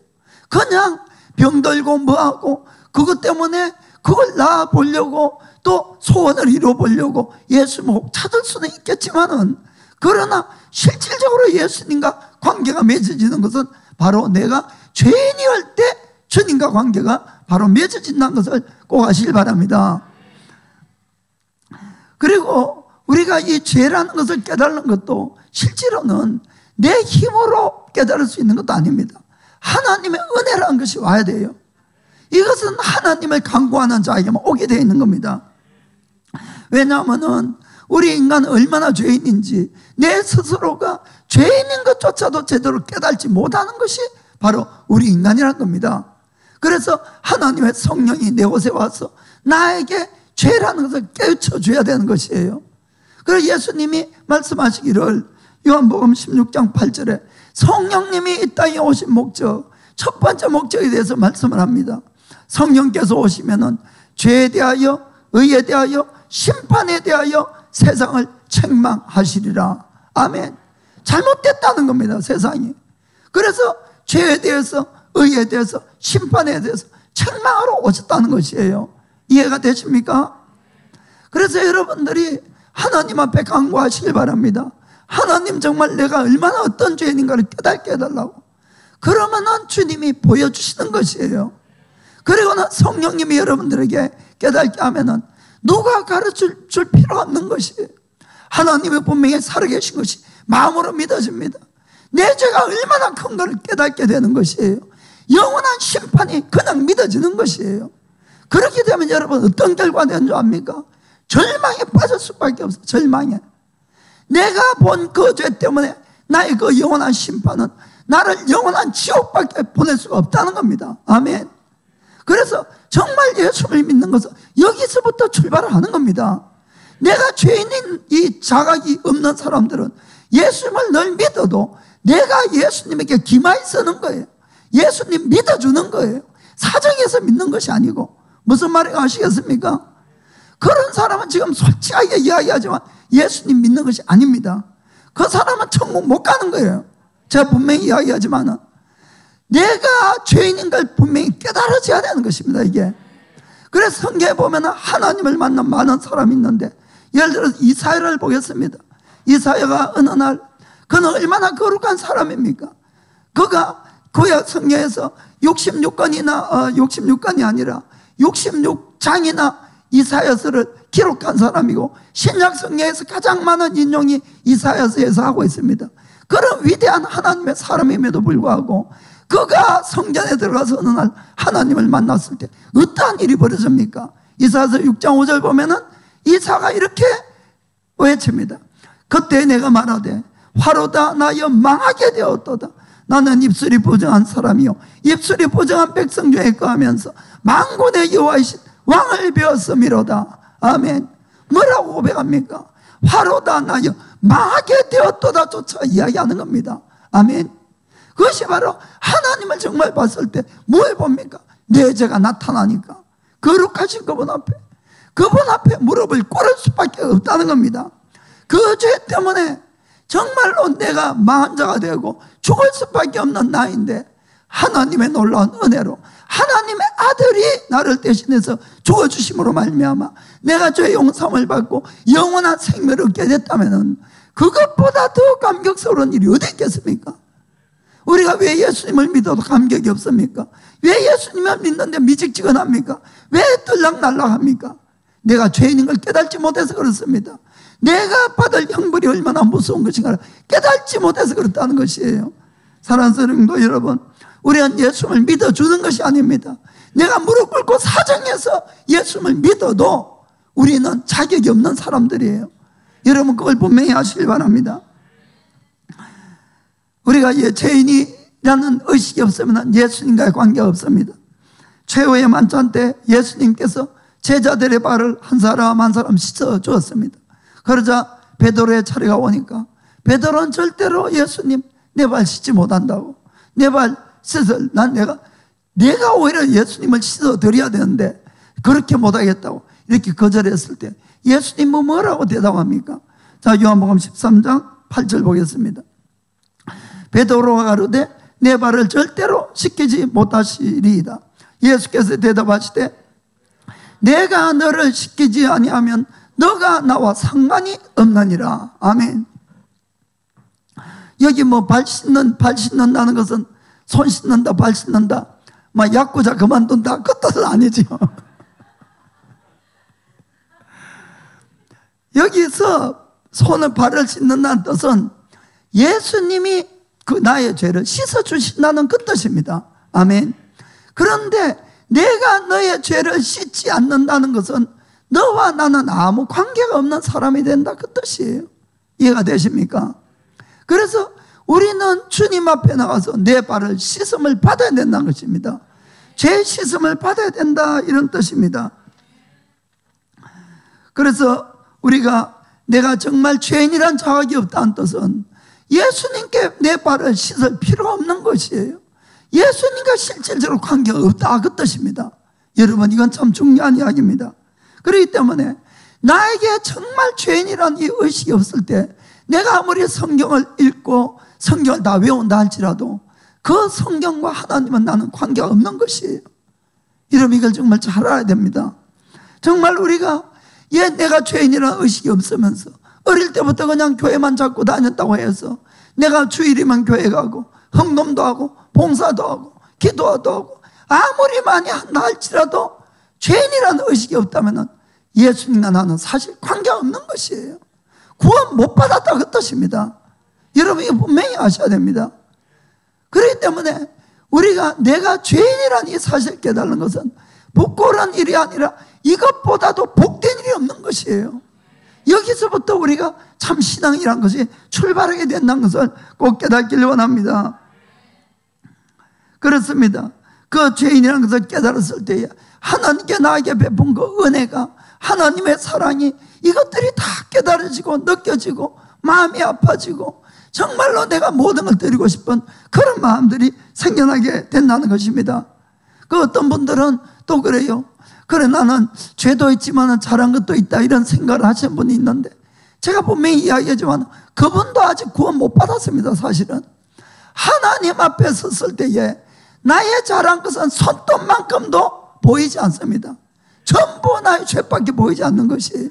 그냥 병들고 뭐하고 그것 때문에 그걸 낳아보려고 또 소원을 이뤄보려고 예수님을 찾을 수는 있겠지만은 그러나 실질적으로 예수님과 관계가 맺어지는 것은 바로 내가 죄인이할 때 주님과 관계가 바로 맺어진다는 것을 꼭 아시길 바랍니다. 그리고 우리가 이 죄라는 것을 깨달는 것도 실제로는 내 힘으로 깨달을 수 있는 것도 아닙니다. 하나님의 은혜라는 것이 와야 돼요. 이것은 하나님을 간구하는 자에게만 오게 되어 있는 겁니다. 왜냐하면 우리 인간은 얼마나 죄인인지 내 스스로가 죄인인 것조차도 제대로 깨달지 못하는 것이 바로 우리 인간이라는 겁니다. 그래서 하나님의 성령이 내 곳에 와서 나에게 죄라는 것을 깨우쳐 줘야 되는 것이에요. 그래서 예수님이 말씀하시기를 요한복음 16장 8절에 성령님이 이 땅에 오신 목적, 첫 번째 목적에 대해서 말씀을 합니다. 성령께서 오시면은 죄에 대하여, 의에 대하여, 심판에 대하여 세상을 책망하시리라. 아멘. 잘못됐다는 겁니다, 세상이. 그래서 죄에 대해서, 의에 대해서, 심판에 대해서 책망하러 오셨다는 것이에요. 이해가 되십니까? 그래서 여러분들이 하나님 앞에 간구하시길 바랍니다. 하나님 정말 내가 얼마나 어떤 죄인인가를 깨닫게 해달라고. 그러면은 주님이 보여주시는 것이에요. 그리고는 성령님이 여러분들에게 깨닫게 하면은 누가 가르쳐 줄 필요가 없는 것이에요. 하나님의 분명히 살아계신 것이 마음으로 믿어집니다. 내 죄가 얼마나 큰 걸 깨닫게 되는 것이에요. 영원한 심판이 그냥 믿어지는 것이에요. 그렇게 되면 여러분 어떤 결과가 되는 줄 압니까? 절망에 빠질 수밖에 없어요. 절망에. 내가 본 그 죄 때문에 나의 그 영원한 심판은 나를 영원한 지옥밖에 보낼 수가 없다는 겁니다. 아멘. 그래서 정말 예수를 믿는 것은 여기서부터 출발을 하는 겁니다. 내가 죄인인 이 자각이 없는 사람들은 예수님을 늘 믿어도 내가 예수님에게 기마에 쓰는 거예요. 예수님 믿어주는 거예요. 사정해서 믿는 것이 아니고. 무슨 말인가 아시겠습니까? 그런 사람은 지금 솔직하게 이야기하지만 예수님 믿는 것이 아닙니다. 그 사람은 천국 못 가는 거예요. 제가 분명히 이야기하지만은 내가 죄인인 걸 분명히 깨달아져야 되는 것입니다, 이게. 그래서 성경에 보면 하나님을 만난 많은 사람이 있는데 예를 들어서 이사야를 보겠습니다. 이사야가 어느 날 그는 얼마나 거룩한 사람입니까? 그가 구약 성경에서 66권이 아니라 66장이나 이사야서를 기록한 사람이고 신약 성경에서 가장 많은 인용이 이사야서에서 하고 있습니다. 그런 위대한 하나님의 사람임에도 불구하고 그가 성전에 들어가서 어느 날 하나님을 만났을 때 어떠한 일이 벌어집니까? 이사야서 6장 5절 보면은 이사가 이렇게 외칩니다. 그때 내가 말하되 화로다 나여 망하게 되었도다. 나는 입술이 부정한 사람이요 입술이 부정한 백성 중에 거하면서 만군의 여호와이신 왕을 배웠음이로다. 아멘. 뭐라고 고백합니까? 화로다 나여 망하게 되었도다 조차 이야기하는 겁니다. 아멘. 그것이 바로 하나님을 정말 봤을 때 뭘 봅니까? 내 죄가 나타나니까 거룩하신 그분 앞에 무릎을 꿇을 수밖에 없다는 겁니다. 그 죄 때문에 정말로 내가 망한 자가 되고 죽을 수밖에 없는 나인데 하나님의 놀라운 은혜로 하나님의 아들이 나를 대신해서 죽어주심으로 말미암아 내가 죄의 용서함을 받고 영원한 생명을 얻게 됐다면 그것보다 더 감격스러운 일이 어디 있겠습니까? 우리가 왜 예수님을 믿어도 감격이 없습니까? 왜 예수님을 믿는데 미직지근합니까? 왜 들락날락합니까? 내가 죄인인 걸 깨닫지 못해서 그렇습니다. 내가 받을 형벌이 얼마나 무서운 것인가 깨닫지 못해서 그렇다는 것이에요. 사랑하는 성도 여러분, 우리는 예수님을 믿어주는 것이 아닙니다. 내가 무릎 꿇고 사정해서 예수님을 믿어도 우리는 자격이 없는 사람들이에요. 여러분 그걸 분명히 아시길 바랍니다. 우리가 죄인이라는 의식이 없으면 예수님과의 관계가 없습니다. 최후의 만찬 때 예수님께서 제자들의 발을 한 사람 한 사람 씻어 주었습니다. 그러자 베드로의 차례가 오니까 베드로는 절대로 예수님 내 발 씻지 못한다고, 내 발 씻어 내가 오히려 예수님을 씻어 드려야 되는데 그렇게 못하겠다고 이렇게 거절했을 때 예수님은 뭐라고 대답합니까? 자, 요한복음 13장 8절 보겠습니다. 베드로가 가로되 내 발을 절대로 씻기지 못하시리이다. 예수께서 대답하시되 내가 너를 씻기지 아니하면 너가 나와 상관이 없느니라. 아멘. 여기 뭐 발 씻는다는 것은 손 씻는다, 발 씻는다, 막 야구자 그만둔다 그 뜻은 아니죠. 여기서 손을 발을 씻는다는 뜻은 예수님이 나의 죄를 씻어주신다는 그 뜻입니다. 아멘. 그런데 내가 너의 죄를 씻지 않는다는 것은 너와 나는 아무 관계가 없는 사람이 된다 그 뜻이에요. 이해가 되십니까? 그래서 우리는 주님 앞에 나가서 내 발을 씻음을 받아야 된다는 것입니다. 죄 씻음을 받아야 된다 이런 뜻입니다. 그래서 우리가 내가 정말 죄인이란 자각이 없다는 뜻은 예수님께 내 발을 씻을 필요가 없는 것이에요. 예수님과 실질적으로 관계가 없다 그 뜻입니다. 여러분 이건 참 중요한 이야기입니다. 그렇기 때문에 나에게 정말 죄인이란 이 의식이 없을 때 내가 아무리 성경을 읽고 성경을 다 외운다 할지라도 그 성경과 하나님은 나는 관계가 없는 것이에요. 여러분 이걸 정말 잘 알아야 됩니다. 정말 우리가 내가 죄인이라는 의식이 없으면서 어릴 때부터 그냥 교회만 자꾸 다녔다고 해서 내가 주일이면 교회 가고 헌금도 하고 봉사도 하고 기도도 하고 아무리 많이 한다 할지라도 죄인이라는 의식이 없다면 예수님과 나는 사실 관계가 없는 것이에요. 구원 못 받았다 그 뜻입니다. 여러분 이거 분명히 아셔야 됩니다. 그렇기 때문에 우리가 내가 죄인이라는 이 사실을 깨달는 것은 부끄러운 일이 아니라 이것보다도 복된 일이 없는 것이에요. 여기서부터 우리가 참 신앙이라는 것이 출발하게 된다는 것을 꼭 깨닫기를 원합니다. 그렇습니다. 그 죄인이라는 것을 깨달았을 때에 하나님께 나에게 베푼 그 은혜가, 하나님의 사랑이 이것들이 다 깨달아지고 느껴지고 마음이 아파지고 정말로 내가 모든 걸 드리고 싶은 그런 마음들이 생겨나게 된다는 것입니다. 그 어떤 분들은 또 그래요. 그래 나는 죄도 있지만 잘한 것도 있다 이런 생각을 하시는 분이 있는데 제가 분명히 이야기하지만 그분도 아직 구원 못 받았습니다. 사실은 하나님 앞에 섰을 때에 나의 잘한 것은 손톱만큼도 보이지 않습니다. 전부 나의 죄밖에 보이지 않는 것이에요.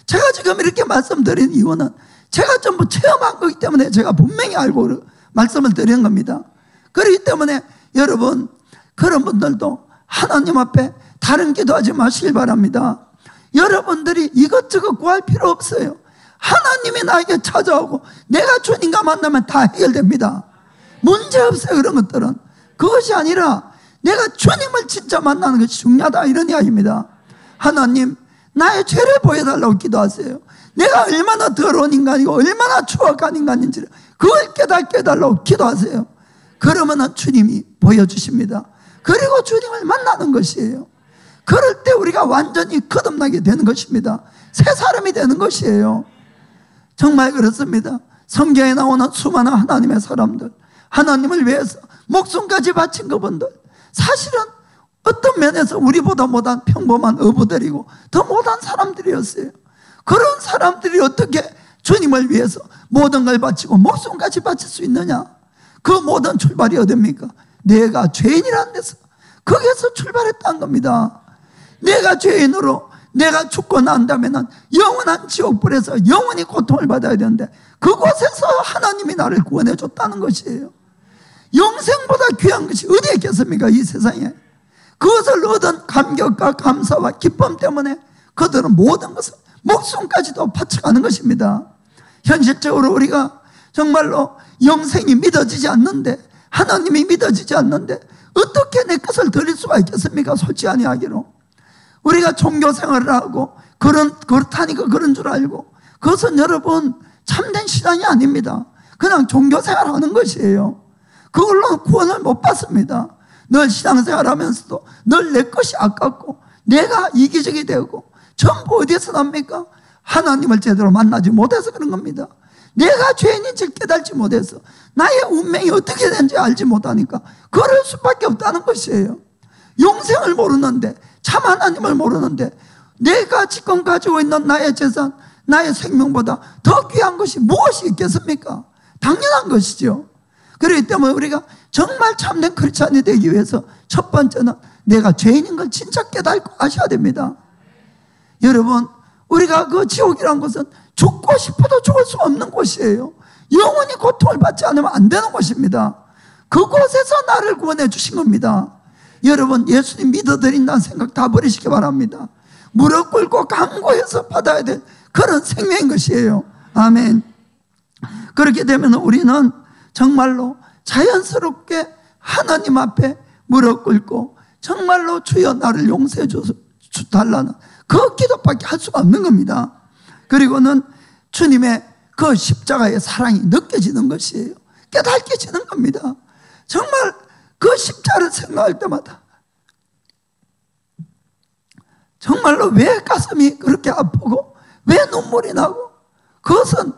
제가 지금 이렇게 말씀드린 이유는 제가 전부 체험한 거기 때문에 제가 분명히 알고 말씀을 드리는 겁니다. 그렇기 때문에 여러분 그런 분들도 하나님 앞에 다른 기도하지 마시길 바랍니다. 여러분들이 이것저것 구할 필요 없어요. 하나님이 나에게 찾아오고 내가 주님과 만나면 다 해결됩니다. 문제없어요. 그런 것들은. 그것이 아니라 내가 주님을 진짜 만나는 것이 중요하다 이런 이야기입니다. 하나님 나의 죄를 보여달라고 기도하세요. 내가 얼마나 더러운 인간이고 얼마나 추악한 인간인지를 그걸 깨닫게 해달라고 기도하세요. 그러면 주님이 보여주십니다. 그리고 주님을 만나는 것이에요. 그럴 때 우리가 완전히 거듭나게 되는 것입니다. 새 사람이 되는 것이에요. 정말 그렇습니다. 성경에 나오는 수많은 하나님의 사람들, 하나님을 위해서 목숨까지 바친 그분들, 사실은 어떤 면에서 우리보다 못한 평범한 어부들이고 더 못한 사람들이었어요. 그런 사람들이 어떻게 주님을 위해서 모든 걸 바치고 목숨까지 바칠 수 있느냐? 그 모든 출발이 어딥니까? 내가 죄인이라는 데서 거기에서 출발했다는 겁니다. 내가 죄인으로 내가 죽고 난다면 영원한 지옥불에서 영원히 고통을 받아야 되는데 그곳에서 하나님이 나를 구원해 줬다는 것이에요. 영생보다 귀한 것이 어디에 있겠습니까? 이 세상에. 그것을 얻은 감격과 감사와 기쁨 때문에 그들은 모든 것을 목숨까지도 바쳐가는 것입니다. 현실적으로 우리가 정말로 영생이 믿어지지 않는데, 하나님이 믿어지지 않는데 어떻게 내 것을 드릴 수가 있겠습니까? 솔직히 아니하기로. 우리가 종교 생활을 하고 그렇다니까 그런 줄 알고, 그것은 여러분 참된 신앙이 아닙니다. 그냥 종교 생활하는 것이에요. 그걸로 구원을 못 받습니다. 늘 신앙생활 하면서도 늘 내 것이 아깝고 내가 이기적이 되고, 전부 어디에서 납니까? 하나님을 제대로 만나지 못해서 그런 겁니다. 내가 죄인인지를 깨달지 못해서 나의 운명이 어떻게 되는지 알지 못하니까 그럴 수밖에 없다는 것이에요. 영생을 모르는데, 참 하나님을 모르는데, 내가 지금 가지고 있는 나의 재산, 나의 생명보다 더 귀한 것이 무엇이 있겠습니까? 당연한 것이죠. 그렇기 때문에 우리가 정말 참된 크리스찬이 되기 위해서 첫 번째는 내가 죄인인 걸 진짜 깨닫고 아셔야 됩니다. 여러분, 우리가 그 지옥이란 것은 죽고 싶어도 죽을 수 없는 곳이에요. 영원히 고통을 받지 않으면 안 되는 곳입니다. 그곳에서 나를 구원해 주신 겁니다. 여러분, 예수님 믿어드린다는 생각 다 버리시기 바랍니다. 무릎 꿇고 간구해서 받아야 될 그런 생명인 것이에요. 아멘. 그렇게 되면 우리는 정말로 자연스럽게 하나님 앞에 무릎 꿇고 정말로 주여 나를 용서해 달라는 그 기도밖에 할 수가 없는 겁니다. 그리고는 주님의 그 십자가의 사랑이 느껴지는 것이에요. 깨닫게지는 겁니다. 정말 그 십자가를 생각할 때마다 정말로 왜 가슴이 그렇게 아프고 왜 눈물이 나고, 그것은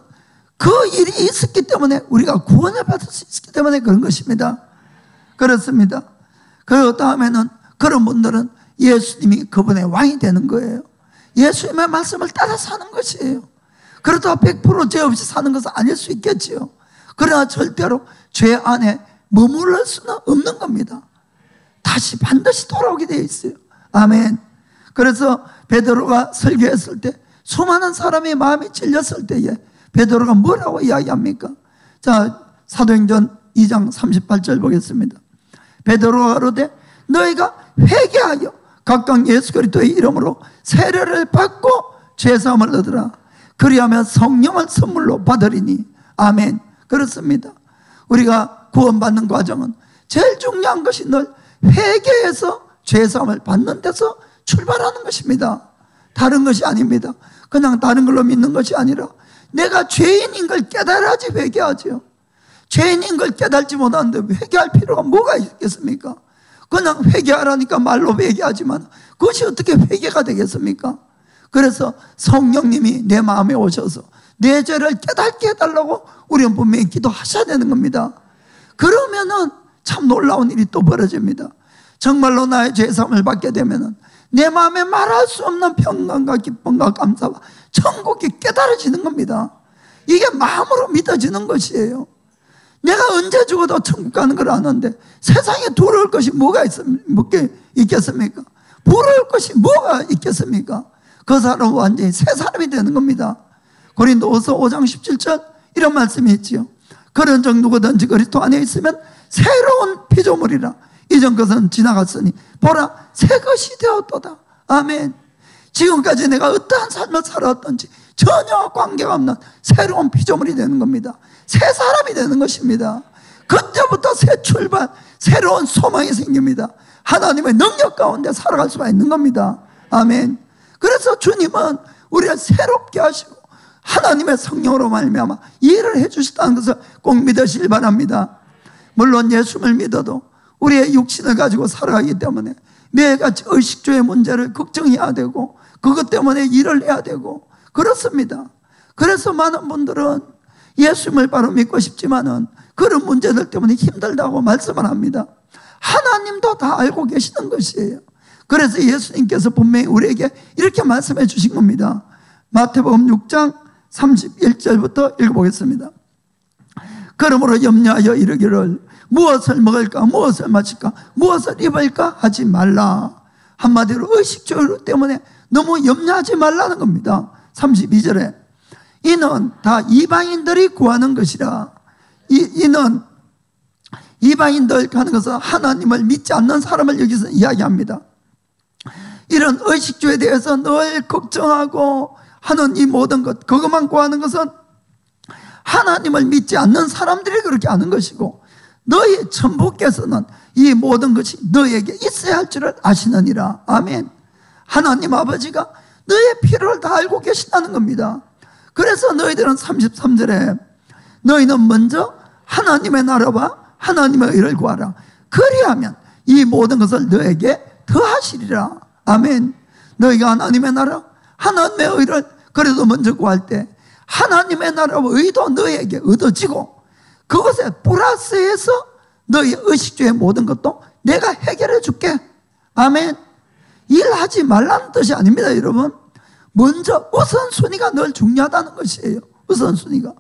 그 일이 있었기 때문에 우리가 구원을 받을 수 있기 때문에 그런 것입니다. 그렇습니다. 그 다음에는 그런 분들은 예수님이 그분의 왕이 되는 거예요. 예수님의 말씀을 따라 사는 것이에요. 그렇다고 100% 죄 없이 사는 것은 아닐 수 있겠지요. 그러나 절대로 죄 안에 머무를 수는 없는 겁니다. 다시 반드시 돌아오게 되어 있어요. 아멘. 그래서 베드로가 설교했을 때 수많은 사람의 마음이 찔렸을 때에 베드로가 뭐라고 이야기합니까? 자, 사도행전 2장 38절 보겠습니다. 베드로가 가로되 너희가 회개하여 각각 예수 그리스도의 이름으로 세례를 받고 죄사함을 얻으라. 그리하면 성령을 선물로 받으리니. 아멘. 그렇습니다. 우리가 구원받는 과정은 제일 중요한 것이 늘 회개해서 죄사함을 받는 데서 출발하는 것입니다. 다른 것이 아닙니다. 그냥 다른 걸로 믿는 것이 아니라 내가 죄인인 걸 깨달아야지 회개하죠. 죄인인 걸 깨달지 못하는데 회개할 필요가 뭐가 있겠습니까? 그냥 회개하라니까 말로 회개하지만 그것이 어떻게 회개가 되겠습니까? 그래서 성령님이 내 마음에 오셔서 내 죄를 깨닫게 해달라고 우리는 분명히 기도하셔야 되는 겁니다. 그러면은 참 놀라운 일이 또 벌어집니다. 정말로 나의 죄사함을 받게 되면은 내 마음에 말할 수 없는 평강과 기쁨과 감사와 천국이 깨달아지는 겁니다. 이게 마음으로 믿어지는 것이에요. 내가 언제 죽어도 천국 가는 걸 아는데 세상에 두려울 것이 뭐가 있겠습니까? 부러울 것이 뭐가 있겠습니까? 그 사람은 완전히 새 사람이 되는 겁니다. 고린도후서 5장 17절 이런 말씀이 있지요. 그런 적 누구든지 그리스도 안에 있으면 새로운 피조물이라. 이전 것은 지나갔으니 보라 새 것이 되었도다. 아멘. 지금까지 내가 어떠한 삶을 살아왔던지 전혀 관계가 없는 새로운 피조물이 되는 겁니다. 새 사람이 되는 것입니다. 그때부터 새 출발, 새로운 소망이 생깁니다. 하나님의 능력 가운데 살아갈 수가 있는 겁니다. 아멘. 그래서 주님은 우리를 새롭게 하시고 하나님의 성령으로 말미암아 일을 해주시다는 것을 꼭 믿으시길 바랍니다. 물론 예수를 믿어도 우리의 육신을 가지고 살아가기 때문에 매일같이 의식주의 문제를 걱정해야 되고 그것 때문에 일을 해야 되고 그렇습니다. 그래서 많은 분들은 예수님을 바로 믿고 싶지만은 그런 문제들 때문에 힘들다고 말씀을 합니다. 하나님도 다 알고 계시는 것이에요. 그래서 예수님께서 분명히 우리에게 이렇게 말씀해 주신 겁니다. 마태복음 6장 31절부터 읽어보겠습니다. 그러므로 염려하여 이르기를 무엇을 먹을까 무엇을 마실까 무엇을 입을까 하지 말라. 한마디로 의식주의 때문에 너무 염려하지 말라는 겁니다. 32절에 이는 다 이방인들이 구하는 것이라. 이는 이방인들 하는 것은 하나님을 믿지 않는 사람을 여기서 이야기합니다. 이런 의식주에 대해서 늘 걱정하고 하는 이 모든 것, 그것만 구하는 것은 하나님을 믿지 않는 사람들이 그렇게 하는 것이고, 너희 천부께서는 이 모든 것이 너에게 있어야 할 줄을 아시느니라. 아멘. 하나님 아버지가 너의 필요를 다 알고 계신다는 겁니다. 그래서 너희들은 33절에 너희는 먼저 하나님의 나라와 하나님의 의를 구하라. 그리하면 이 모든 것을 너에게 더하시리라. 아멘. 너희가 하나님의 나라, 하나님의 의를 그래도 먼저 구할 때 하나님의 나라와 의도 너에게 얻어지고, 그것에 플러스해서 너희 의식주의 모든 것도 내가 해결해 줄게. 아멘. 일하지 말라는 뜻이 아닙니다, 여러분. 먼저 우선순위가 늘 중요하다는 것이에요. 우선순위가.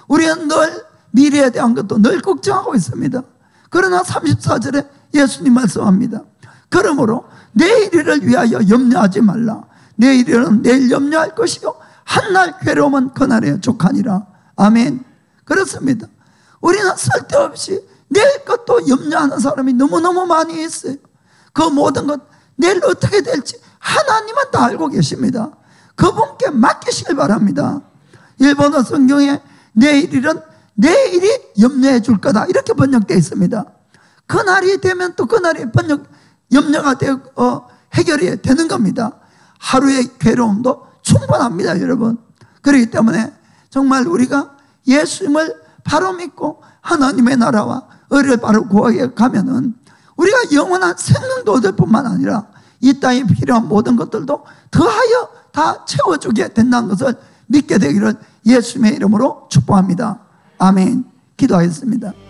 우리는 늘 미래에 대한 것도 늘 걱정하고 있습니다. 그러나 34절에 예수님 말씀합니다. 그러므로 내일을 위하여 염려하지 말라. 내일은 내일 염려할 것이요 한날 괴로움은 그날에 족하니라. 아멘. 그렇습니다. 우리는 쓸데없이 내일 것도 염려하는 사람이 너무너무 많이 있어요. 그 모든 것 내일 어떻게 될지 하나님은 다 알고 계십니다. 그분께 맡기시길 바랍니다. 일본어 성경에 내일은 내일이 염려해 줄 거다 이렇게 번역되어 있습니다. 그날이 되면 또 그날이 염려가 되고 해결이 되는 겁니다. 하루의 괴로움도 충분합니다, 여러분. 그렇기 때문에 정말 우리가 예수님을 바로 믿고 하나님의 나라와 의를 바로 구하게 가면은 우리가 영원한 생명도 얻을 뿐만 아니라 이 땅에 필요한 모든 것들도 더하여 다 채워주게 된다는 것을 믿게 되기를 예수님의 이름으로 축복합니다. 아멘. 기도하겠습니다.